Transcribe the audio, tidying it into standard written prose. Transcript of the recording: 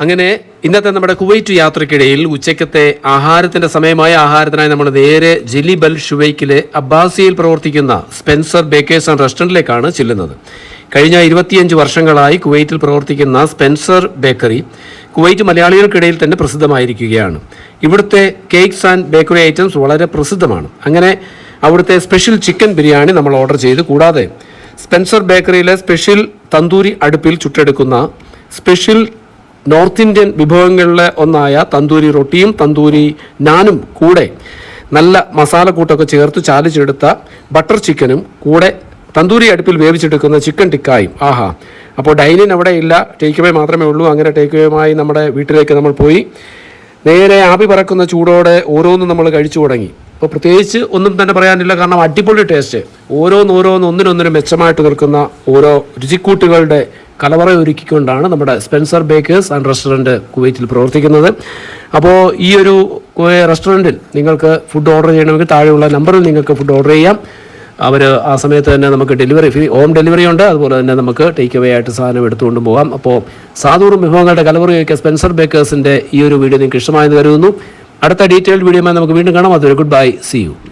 അങ്ങനെ ഇന്നത്തെ നമ്മുടെ കുവൈറ്റ് യാത്രയ്ക്കിടയിൽ ഉച്ചയ്ക്കത്തെ ആഹാരത്തിൻ്റെ സമയമായ ആഹാരത്തിനായി നമ്മൾ നേരെ ജലിബ് അൽ ഷുവൈക്കിലെ അബ്ബാസിയയിൽ പ്രവർത്തിക്കുന്ന സ്പെൻസർ ബേക്കേഴ്സ് ആൻഡ് റെസ്റ്റോറൻറ്റിലേക്കാണ് ചെല്ലുന്നത്. കഴിഞ്ഞ 25 വർഷങ്ങളായി കുവൈറ്റിൽ പ്രവർത്തിക്കുന്ന സ്പെൻസർ ബേക്കറി കുവൈറ്റ് മലയാളികൾക്കിടയിൽ തന്നെ പ്രസിദ്ധമായിരിക്കുകയാണ്. ഇവിടുത്തെ കേക്ക്സ് ആൻഡ് ബേക്കറി ഐറ്റംസ് വളരെ പ്രസിദ്ധമാണ്. അങ്ങനെ അവിടുത്തെ സ്പെഷ്യൽ ചിക്കൻ ബിരിയാണി നമ്മൾ ഓർഡർ ചെയ്തു. കൂടാതെ സ്പെൻസർ ബേക്കറിയിലെ സ്പെഷ്യൽ തന്തൂരി അടുപ്പിൽ ചുട്ടെടുക്കുന്ന സ്പെഷ്യൽ നോർത്ത് ഇന്ത്യൻ വിഭവങ്ങളിലെ ഒന്നായ തന്തൂരി റൊട്ടിയും തന്തൂരി നാനും കൂടെ നല്ല മസാലക്കൂട്ടൊക്കെ ചേർത്ത് ചാലിച്ചെടുത്ത ബട്ടർ ചിക്കനും കൂടെ തന്തൂരി അടുപ്പിൽ വേവിച്ചെടുക്കുന്ന ചിക്കൻ ടിക്കായും. ആഹാ! അപ്പോൾ ഡൈനിങ് അവിടെ ഇല്ല, ടേക്ക് അവേ മാത്രമേ ഉള്ളൂ. അങ്ങനെ ടേക്ക് അവേയുമായി നമ്മുടെ വീട്ടിലേക്ക് നമ്മൾ പോയി നേരെ ആവി പറക്കുന്ന ചൂടോടെ ഓരോന്നും നമ്മൾ കഴിച്ചു തുടങ്ങി. അപ്പോൾ പ്രത്യേകിച്ച് ഒന്നും തന്നെ പറയാനില്ല, കാരണം അടിപൊളി ടേസ്റ്റ്. ഒന്നിനൊന്നിനും മെച്ചമായിട്ട് നിൽക്കുന്ന ഓരോ രുചിക്കൂട്ടുകളുടെ കലവറ ഒരുക്കിക്കൊണ്ടാണ് നമ്മുടെ സ്പെൻസർ ബേക്കേഴ്സ് ആൻഡ് റെസ്റ്റോറൻറ്റ് കുവൈറ്റിൽ പ്രവർത്തിക്കുന്നത്. അപ്പോൾ ഈ ഒരു റെസ്റ്റോറൻറ്റിൽ നിങ്ങൾക്ക് ഫുഡ് ഓർഡർ ചെയ്യണമെങ്കിൽ താഴെയുള്ള നമ്പറിൽ നിങ്ങൾക്ക് ഫുഡ് ഓർഡർ ചെയ്യാം. അവർ ആ സമയത്ത് തന്നെ നമുക്ക് ഹോം ഡെലിവറി ഉണ്ട്. അതുപോലെ തന്നെ നമുക്ക് ടേക്ക് അവേ ആയിട്ട് സാധനം എടുത്തുകൊണ്ടും പോകാം. അപ്പോൾ സാധൂറും വിഭവങ്ങളുടെ കലവറയൊക്കെ സ്പെൻസർ ബേക്കേഴ്സിൻ്റെ ഈ ഒരു വീഡിയോ നിങ്ങൾക്ക് ഇഷ്ടമായെന്ന് കരുതുന്നു. അടുത്ത ഡീറ്റെയിൽഡ് വീഡിയോമായി നമുക്ക് വീണ്ടും കാണാം. അതൊരു ഗുഡ് ബൈ, സി യു.